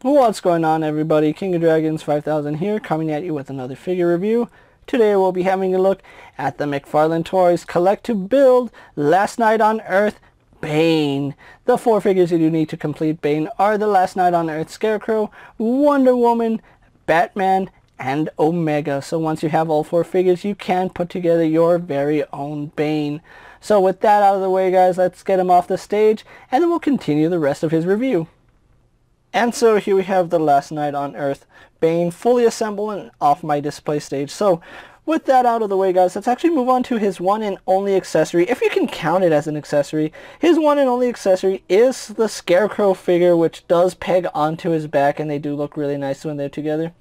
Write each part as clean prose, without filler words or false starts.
What's going on, everybody? KingofDragons 5000 here, coming at you with another figure review. Today we'll be having a look at the McFarlane Toys Collect to Build Last Night on Earth Bane. The 4 figures you do need to complete Bane are the Last Night on Earth Scarecrow, Wonder Woman, Batman, and Omega. So once you have all 4 figures, you can put together your very own Bane. So with that out of the way, guys, let's get him off the stage, and then we'll continue the rest of his review. And so here we have the Last Night on Earth Bane fully assembled and off my display stage. So with that out of the way, guys, let's actually move on to his one and only accessory, if you can count it as an accessory. His one and only accessory is the Scarecrow figure, which does peg onto his back, and they do look really nice when they're together.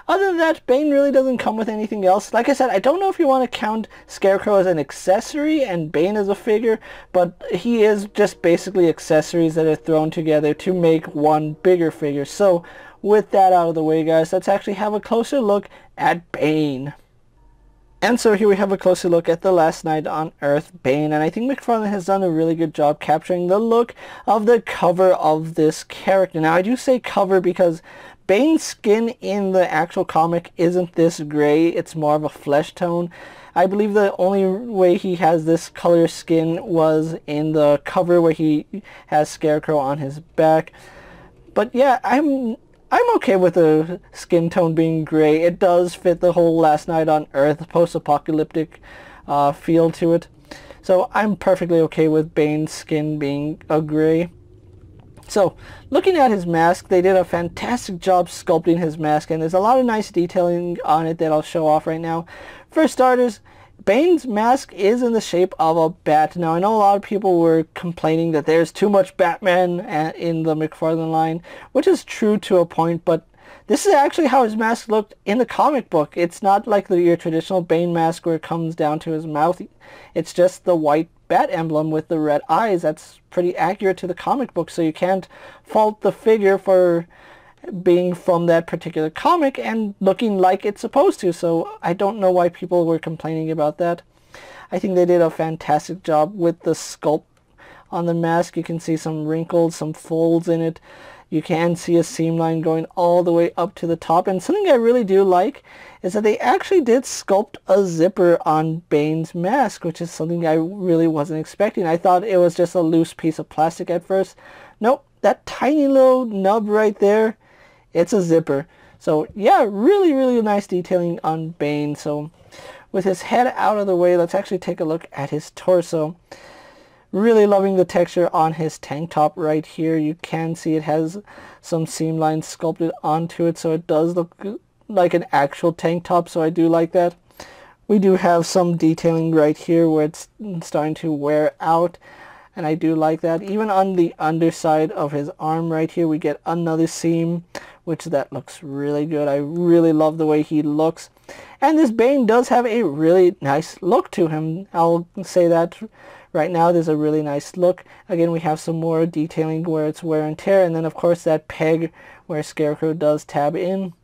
Other than that, Bane really doesn't come with anything else. Like I said, I don't know if you want to count Scarecrow as an accessory and Bane as a figure, but he is just basically accessories that are thrown together to make one bigger figure. So with that out of the way, guys, let's actually have a closer look at Bane. And so here we have a closer look at the Last Night on Earth Bane, and I think McFarlane has done a really good job capturing the look of the cover of this character. Now I do say cover because Bane's skin in the actual comic isn't this gray, it's more of a flesh tone. I believe the only way he has this color skin was in the cover where he has Scarecrow on his back. But yeah, I'm okay with the skin tone being gray. It does fit the whole Last Night on Earth post-apocalyptic feel to it. So I'm perfectly okay with Bane's skin being a gray. So, looking at his mask, they did a fantastic job sculpting his mask, and there's a lot of nice detailing on it that I'll show off right now. For starters, Bane's mask is in the shape of a bat. Now, I know a lot of people were complaining that there's too much Batman in the McFarlane line, which is true to a point, but this is actually how his mask looked in the comic book. It's not like your traditional Bane mask where it comes down to his mouth. It's just the white bat emblem with the red eyes. That's pretty accurate to the comic book, so you can't fault the figure for being from that particular comic and looking like it's supposed to. So I don't know why people were complaining about that. I think they did a fantastic job with the sculpt on the mask. You can see some wrinkles, some folds in it. You can see a seam line going all the way up to the top. And something I really do like is that they actually did sculpt a zipper on Bane's mask, which is something I really wasn't expecting. I thought it was just a loose piece of plastic at first. Nope, that tiny little nub right there, it's a zipper. So yeah, really, really nice detailing on Bane. So with his head out of the way, let's actually take a look at his torso. Really loving the texture on his tank top right here. You can see it has some seam lines sculpted onto it, so it does look like an actual tank top, so I do like that. We do have some detailing right here where it's starting to wear out, and I do like that. Even on the underside of his arm right here, we get another seam, which that looks really good. I really love the way he looks. And this Bane does have a really nice look to him. I'll say that right now. There's a really nice look. Again, we have some more detailing where it's wear and tear, and then of course that peg where Scarecrow does tab in.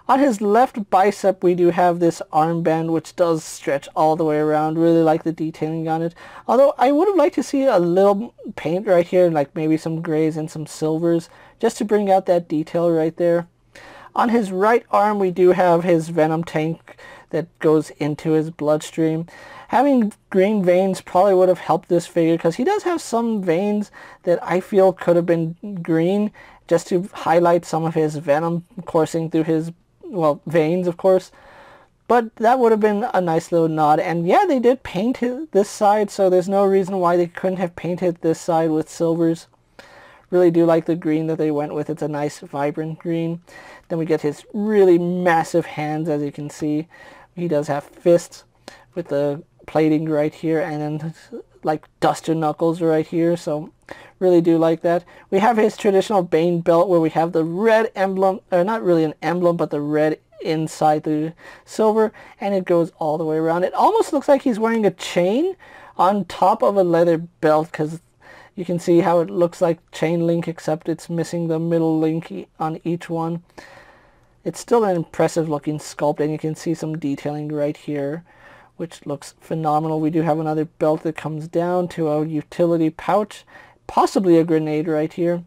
On his left bicep, we do have this armband, which does stretch all the way around. Really like the detailing on it. Although I would have liked to see a little paint right here, like maybe some grays and some silvers, just to bring out that detail right there. On his right arm, we do have his Venom tank that goes into his bloodstream. Having green veins probably would have helped this figure, because he does have some veins that I feel could have been green, just to highlight some of his venom coursing through his, well, veins, of course. But that would have been a nice little nod. And yeah, they did paint this side, so there's no reason why they couldn't have painted this side with silvers. Really do like the green that they went with. It's a nice vibrant green. Then we get his really massive hands, as you can see. He does have fists with the plating right here, and then like duster knuckles right here. So really do like that. We have his traditional Bane belt where we have the red emblem, or not really an emblem, but the red inside the silver, and it goes all the way around. It almost looks like he's wearing a chain on top of a leather belt, because you can see how it looks like chain link, except it's missing the middle link on each one. It's still an impressive looking sculpt, and you can see some detailing right here, which looks phenomenal. We do have another belt that comes down to a utility pouch, possibly a grenade right here.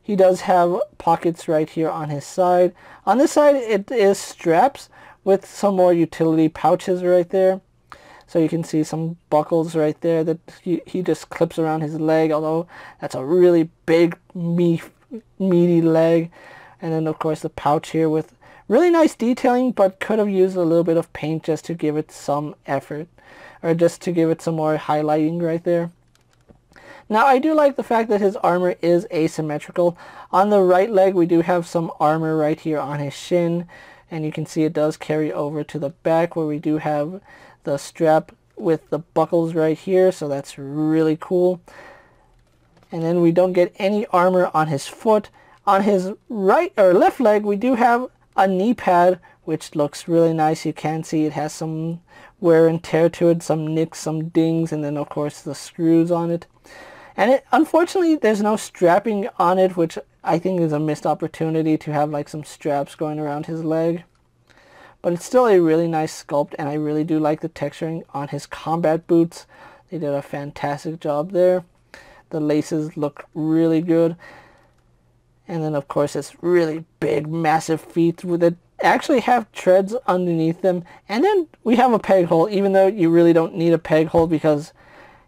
He does have pockets right here on his side. On this side it is straps with some more utility pouches right there. So you can see some buckles right there that he just clips around his leg, although that's a really big meaty leg. And then of course the pouch here with really nice detailing, but could have used a little bit of paint just to give it some effort, or just to give it some more highlighting right there. Now I do like the fact that his armor is asymmetrical. On the right leg we do have some armor right here on his shin, and you can see it does carry over to the back where we do have the strap with the buckles right here, so that's really cool. And then we don't get any armor on his foot. On his right or left leg we do have a knee pad, which looks really nice. You can see it has some wear and tear to it, some nicks, some dings, and then of course the screws on it. And unfortunately there's no strapping on it, which I think is a missed opportunity to have like some straps going around his leg. But it's still a really nice sculpt, and I really do like the texturing on his combat boots. They did a fantastic job there. The laces look really good. And then of course it's really big, massive feet with it actually have treads underneath them. And then we have a peg hole, even though you really don't need a peg hole because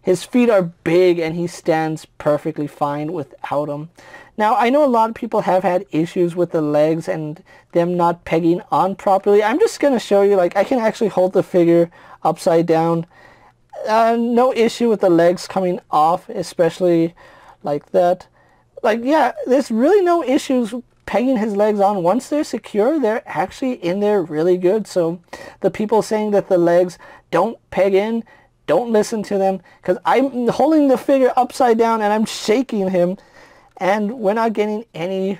his feet are big and he stands perfectly fine without them. Now I know a lot of people have had issues with the legs and them not pegging on properly. I'm just going to show you, like, I can actually hold the figure upside down. No issue with the legs coming off, especially like that. Like, yeah, there's really no issues pegging his legs on. Once they're secure, they're actually in there really good. So the people saying that the legs don't peg in, don't listen to them, because I'm holding the figure upside down and I'm shaking him, and we're not getting any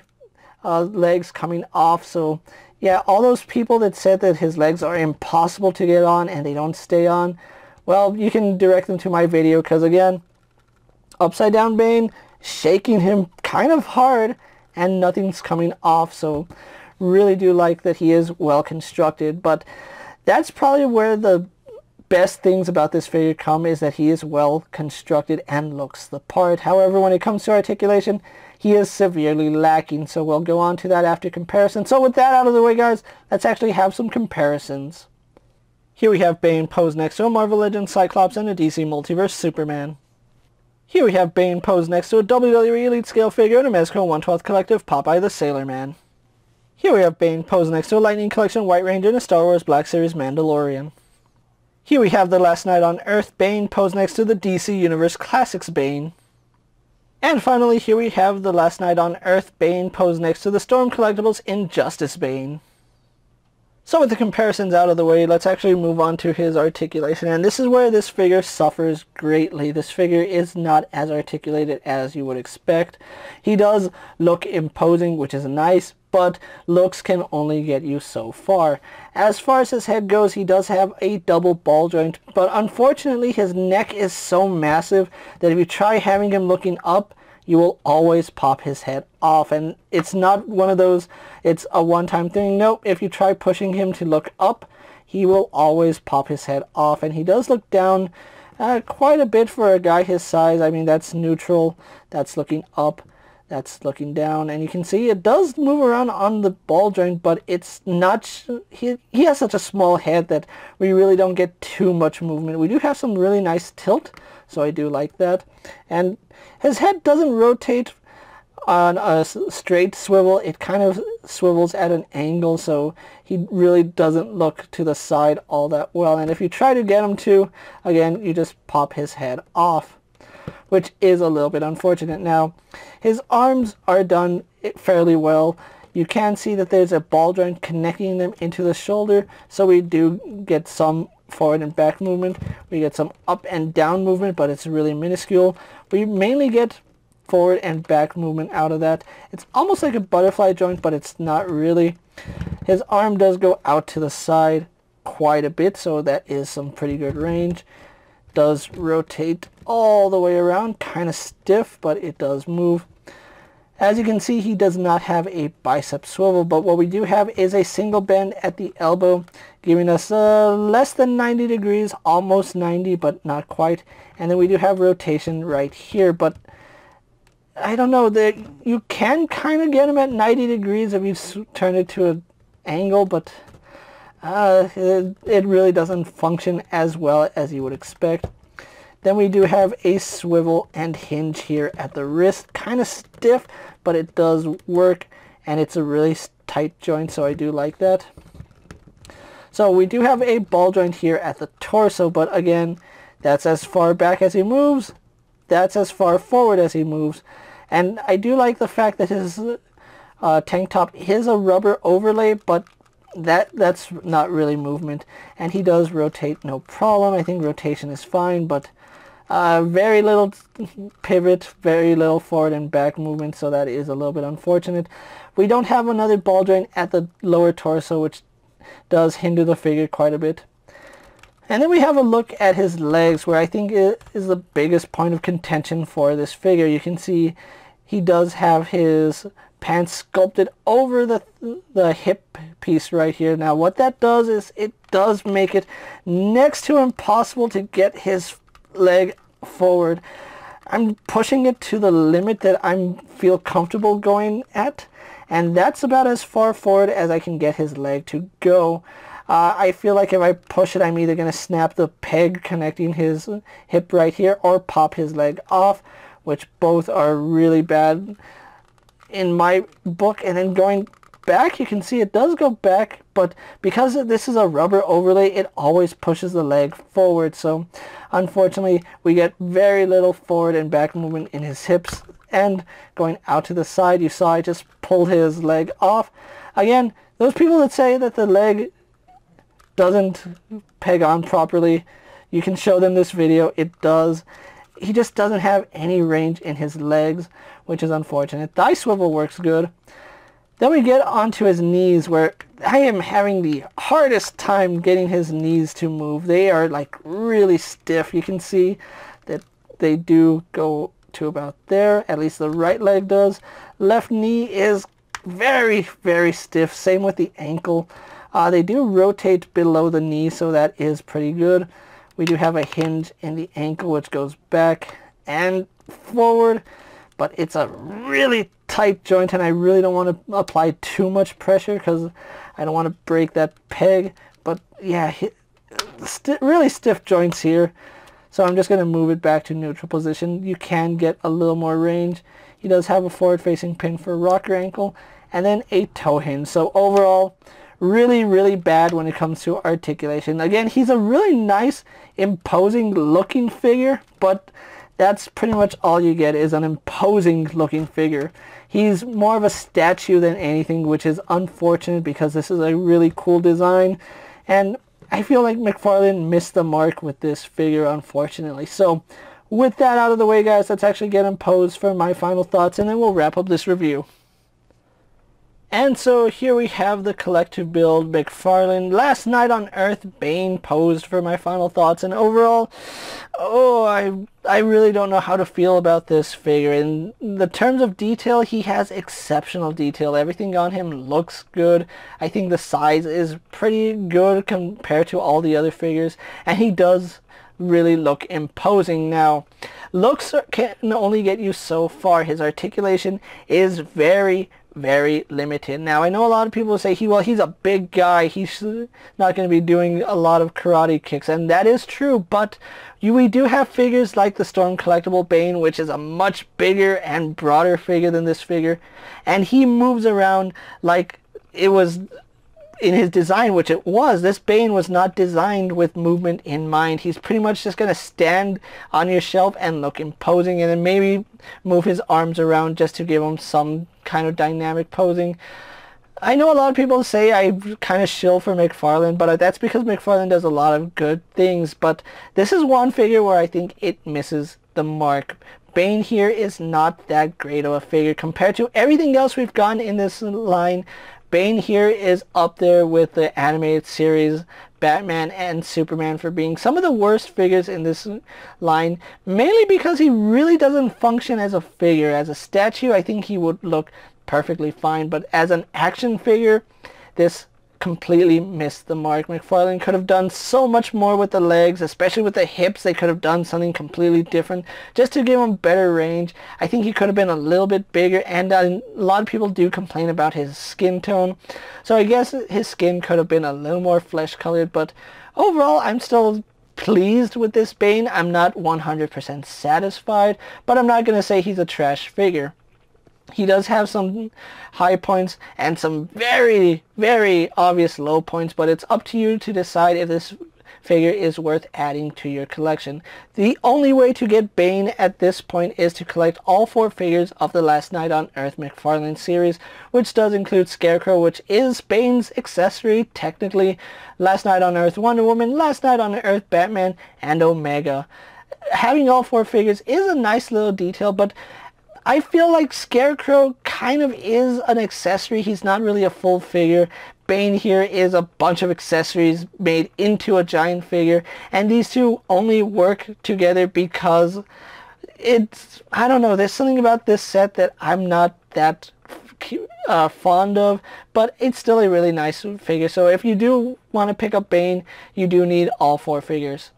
legs coming off. So yeah, all those people that said that his legs are impossible to get on and they don't stay on, well, you can direct them to my video, because again, upside down Bane, shaking him kind of hard and nothing's coming off. So really do like that he is well constructed. But that's probably where the best things about this figure come, is that he is well constructed and looks the part. However, when it comes to articulation, he is severely lacking. So we'll go on to that after comparison. So with that out of the way, guys, let's actually have some comparisons. Here we have Bane posed next to a Marvel Legends Cyclops and a DC Multiverse Superman. Here we have Bane posed next to a WWE Elite Scale figure and a Mezco 1/12 Collective Popeye the Sailor Man. Here we have Bane posed next to a Lightning Collection White Ranger and a Star Wars Black Series Mandalorian. Here we have the Last Night on Earth Bane posed next to the DC Universe Classics Bane. And finally, here we have the Last Night on Earth Bane posed next to the Storm Collectibles Injustice Bane. So with the comparisons out of the way, let's actually move on to his articulation. And this is where this figure suffers greatly. This figure is not as articulated as you would expect. He does look imposing, which is nice, but looks can only get you so far. As far as his head goes, he does have a double ball joint, but unfortunately his neck is so massive that if you try having him looking up, you will always pop his head off. And it's not one of those, it's a one-time thing. Nope, if you try pushing him to look up, he will always pop his head off. And he does look down quite a bit for a guy his size. I mean, that's neutral, that's looking up, that's looking down, and you can see it does move around on the ball joint, but it's not, he has such a small head that we really don't get too much movement. We do have some really nice tilt, so I do like that. And his head doesn't rotate on a straight swivel, it kind of swivels at an angle, so he really doesn't look to the side all that well. And if you try to get him to, again, you just pop his head off, which is a little bit unfortunate. Now, his arms are done fairly well. You can see that there's a ball joint connecting them into the shoulder, so we do get some forward and back movement. We get some up and down movement, but it's really minuscule. We mainly get forward and back movement out of that. It's almost like a butterfly joint, but it's not really. His arm does go out to the side quite a bit, so that is some pretty good range. Does rotate all the way around, kind of stiff, but it does move. As you can see, he does not have a bicep swivel, but what we do have is a single bend at the elbow, giving us less than 90 degrees, almost 90, but not quite. And then we do have rotation right here, but I don't know, that you can kind of get him at 90 degrees if you turn it to an angle, but it really doesn't function as well as you would expect. Then we do have a swivel and hinge here at the wrist. Kind of stiff, but it does work, and it's a really tight joint, so I do like that. So we do have a ball joint here at the torso, but again, that's as far back as he moves. That's as far forward as he moves. And I do like the fact that his tank top is a rubber overlay, but that's not really movement. And he does rotate no problem. I think rotation is fine, but very little pivot, very little forward and back movement, so that is a little bit unfortunate. We don't have another ball joint at the lower torso, which does hinder the figure quite a bit. And then we have a look at his legs, where I think it is the biggest point of contention for this figure. You can see he does have his pants sculpted over the hip piece right here. Now what that does is it does make it next to impossible to get his leg forward. I'm pushing it to the limit that I feel comfortable going at, and that's about as far forward as I can get his leg to go. I feel like if I push it, I'm either going to snap the peg connecting his hip right here or pop his leg off, which both are really bad in my book. And then going back, you can see it does go back, but because this is a rubber overlay, it always pushes the leg forward. So unfortunately, we get very little forward and back movement in his hips. And going out to the side, you saw I just pulled his leg off. Again, those people that say that the leg doesn't peg on properly, you can show them this video. It does. He just doesn't have any range in his legs, which is unfortunate. Thigh swivel works good. Then we get onto his knees, where I am having the hardest time getting his knees to move. They are like really stiff. You can see that they do go to about there. At least the right leg does. Left knee is very, very stiff. Same with the ankle. They do rotate below the knee, so that is pretty good. We do have a hinge in the ankle, which goes back and forward, but it's a really tight joint, and I really don't want to apply too much pressure because I don't want to break that peg. But yeah, really stiff joints here. So I'm just going to move it back to neutral position. You can get a little more range. He does have a forward-facing pin for rocker ankle, and then a toe hinge. So overall, really, really bad when it comes to articulation. Again, he's a really nice, imposing looking figure, but that's pretty much all you get is an imposing looking figure. He's more of a statue than anything, which is unfortunate because this is a really cool design, and I feel like McFarlane missed the mark with this figure, unfortunately. So with that out of the way, guys, let's actually get him posed for my final thoughts, and then we'll wrap up this review. And so here we have the collective build McFarlane Last Night on Earth Bane posed for my final thoughts. And overall, I really don't know how to feel about this figure. In the terms of detail, he has exceptional detail. Everything on him looks good. I think the size is pretty good compared to all the other figures, and he does really look imposing. Now, looks can only get you so far. His articulation is very, very limited. Now, I know a lot of people say he's a big guy, he's not going to be doing a lot of karate kicks, and that is true, but we do have figures like the Storm Collectible Bane, which is a much bigger and broader figure than this figure, and he moves around like it was in his design, which it was. This Bane was not designed with movement in mind. He's pretty much just going to stand on your shelf and look imposing, and then maybe move his arms around just to give him some kind of dynamic posing. I know a lot of people say I kind of shill for McFarlane, but that's because McFarlane does a lot of good things, but this is one figure where I think it misses the mark. Bane here is not that great of a figure compared to everything else we've gotten in this line. Bane here is up there with the animated series Batman and Superman for being some of the worst figures in this line, mainly because he really doesn't function as a figure. As a statue, I think he would look perfectly fine, but as an action figure, this completely missed the mark. McFarlane could have done so much more with the legs, especially with the hips. They could have done something completely different just to give him better range. I think he could have been a little bit bigger, and a lot of people do complain about his skin tone. So I guess his skin could have been a little more flesh colored, but overall I'm still pleased with this Bane. I'm not 100% satisfied, but I'm not going to say he's a trash figure. He does have some high points and some very, very obvious low points, but it's up to you to decide if this figure is worth adding to your collection. The only way to get Bane at this point is to collect all 4 figures of the Last Night on Earth McFarlane series, which does include Scarecrow, which is Bane's accessory technically, Last Night on Earth Wonder Woman, Last Night on Earth Batman, and Omega. Having all 4 figures is a nice little detail, but I feel like Scarecrow kind of is an accessory. He's not really a full figure. Bane here is a bunch of accessories made into a giant figure, and these two only work together because it's, I don't know, there's something about this set that I'm not that fond of, but it's still a really nice figure. So if you do want to pick up Bane, you do need all 4 figures.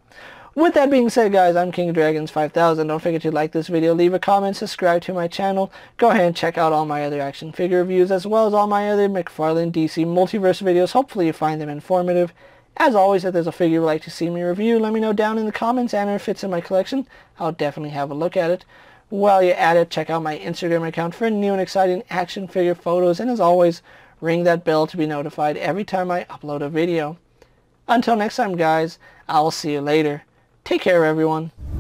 With that being said, guys, I'm KingofDragons 5000. Don't forget to like this video, leave a comment, subscribe to my channel. Go ahead and check out all my other action figure reviews, as well as all my other McFarlane DC Multiverse videos. Hopefully you find them informative. As always, if there's a figure you'd like to see me review, let me know down in the comments, and if it fits in my collection, I'll definitely have a look at it. While you're at it, check out my Instagram account for new and exciting action figure photos, and as always, ring that bell to be notified every time I upload a video. Until next time, guys, I will see you later. Take care, everyone.